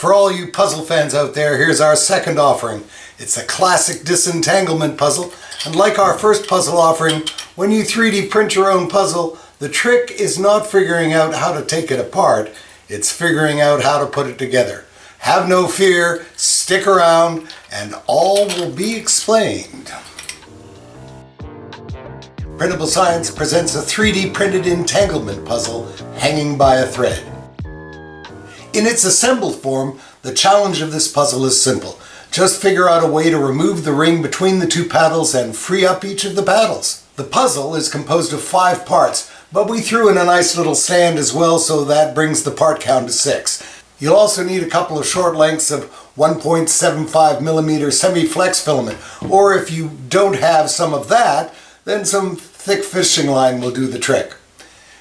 For all you puzzle fans out there, here's our second offering. It's a classic disentanglement puzzle, and like our first puzzle offering, when you 3D print your own puzzle, the trick is not figuring out how to take it apart, it's figuring out how to put it together. Have no fear, stick around, and all will be explained. Printable Science presents a 3D printed entanglement puzzle hanging by a thread. In its assembled form, the challenge of this puzzle is simple. Just figure out a way to remove the ring between the two paddles and free up each of the paddles. The puzzle is composed of 5 parts, but we threw in a nice little stand as well, so that brings the part count to 6. You'll also need a couple of short lengths of 1.75mm semi-flex filament, or if you don't have some of that, then some thick fishing line will do the trick.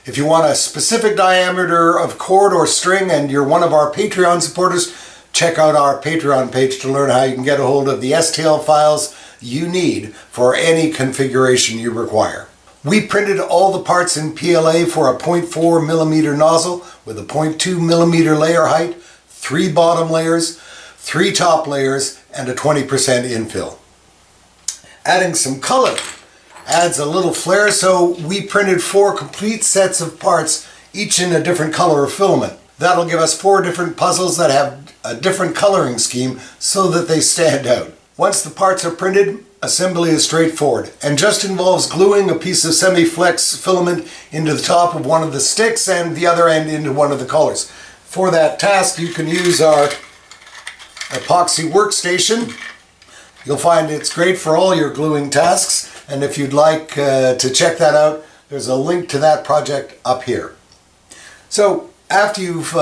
If you want a specific diameter of cord or string and you're one of our Patreon supporters, check out our Patreon page to learn how you can get a hold of the STL files you need for any configuration you require. We printed all the parts in PLA for a 0.4mm nozzle with a 0.2mm layer height, 3 bottom layers, 3 top layers, and a 20% infill. Adding some color adds a little flair, so we printed 4 complete sets of parts, each in a different color of filament. That'll give us 4 different puzzles that have a different coloring scheme so that they stand out. Once the parts are printed, assembly is straightforward and just involves gluing a piece of semi-flex filament into the top of one of the sticks and the other end into one of the colors. For that task, you can use our epoxy workstation. You'll find it's great for all your gluing tasks, and if you'd like to check that out, there's a link to that project up here. So after you've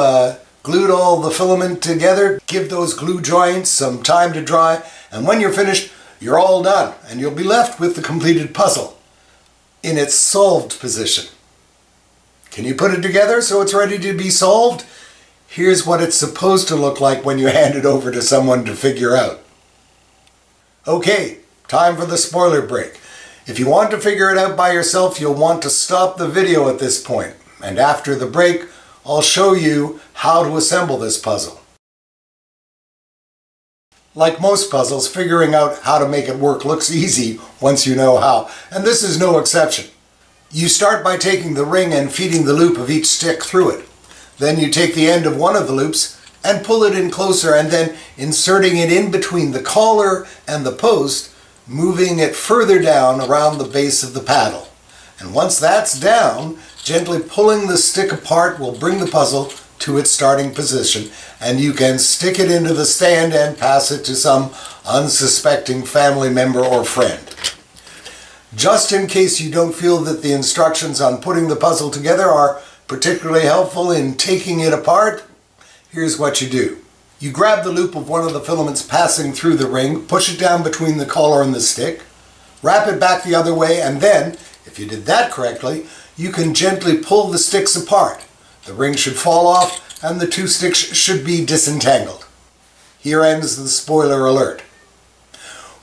glued all the filament together, give those glue joints some time to dry, and when you're finished, you're all done, and you'll be left with the completed puzzle in its solved position. Can you put it together so it's ready to be solved? Here's what it's supposed to look like when you hand it over to someone to figure out. Okay, time for the spoiler break. If you want to figure it out by yourself, you'll want to stop the video at this point. And after the break, I'll show you how to assemble this puzzle. Like most puzzles, figuring out how to make it work looks easy once you know how, and this is no exception. You start by taking the ring and feeding the loop of each stick through it. Then you take the end of one of the loops and pull it in closer, and then inserting it in between the collar and the post, moving it further down around the base of the paddle. And once that's down, gently pulling the stick apart will bring the puzzle to its starting position, and you can stick it into the stand and pass it to some unsuspecting family member or friend. Just in case you don't feel that the instructions on putting the puzzle together are particularly helpful in taking it apart, here's what you do. You grab the loop of one of the filaments passing through the ring, push it down between the collar and the stick, wrap it back the other way, and then, if you did that correctly, you can gently pull the sticks apart. The ring should fall off and the 2 sticks should be disentangled. Here ends the spoiler alert.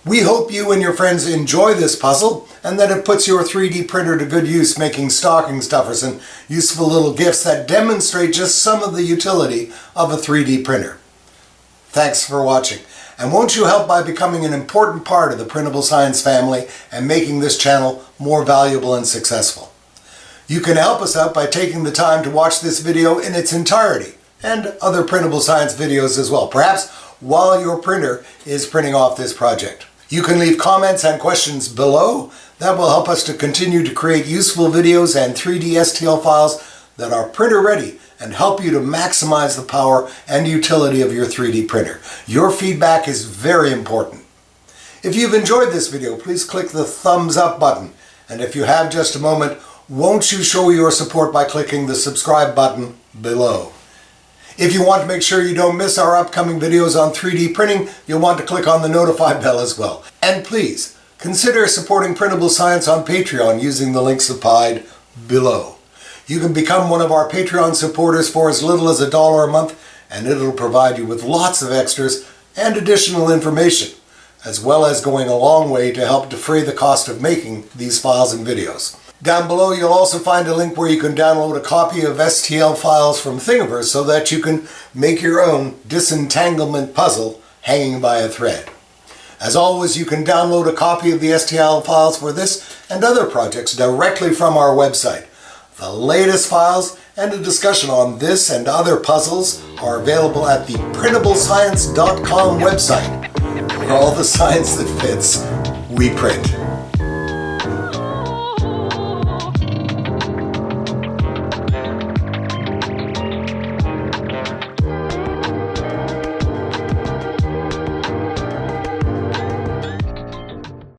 We hope you and your friends enjoy this puzzle and that it puts your 3D printer to good use, making stocking stuffers and useful little gifts that demonstrate just some of the utility of a 3D printer. Thanks for watching, and won't you help by becoming an important part of the Printable Science family and making this channel more valuable and successful. You can help us out by taking the time to watch this video in its entirety, and other Printable Science videos as well, perhaps while your printer is printing off this project. You can leave comments and questions below. That will help us to continue to create useful videos and 3D STL files that are printer ready and help you to maximize the power and utility of your 3D printer. Your feedback is very important. If you've enjoyed this video, please click the thumbs up button, and if you have just a moment, won't you show your support by clicking the subscribe button below. If you want to make sure you don't miss our upcoming videos on 3D printing, you'll want to click on the notify bell as well. And please, consider supporting Printable Science on Patreon using the link supplied below. You can become one of our Patreon supporters for as little as $1 a month, and it'll provide you with lots of extras and additional information, as well as going a long way to help defray the cost of making these files and videos. Down below you'll also find a link where you can download a copy of STL files from Thingiverse so that you can make your own disentanglement puzzle hanging by a thread. As always, you can download a copy of the STL files for this and other projects directly from our website. The latest files and a discussion on this and other puzzles are available at the printablescience.com website, where all the science that fits, we print.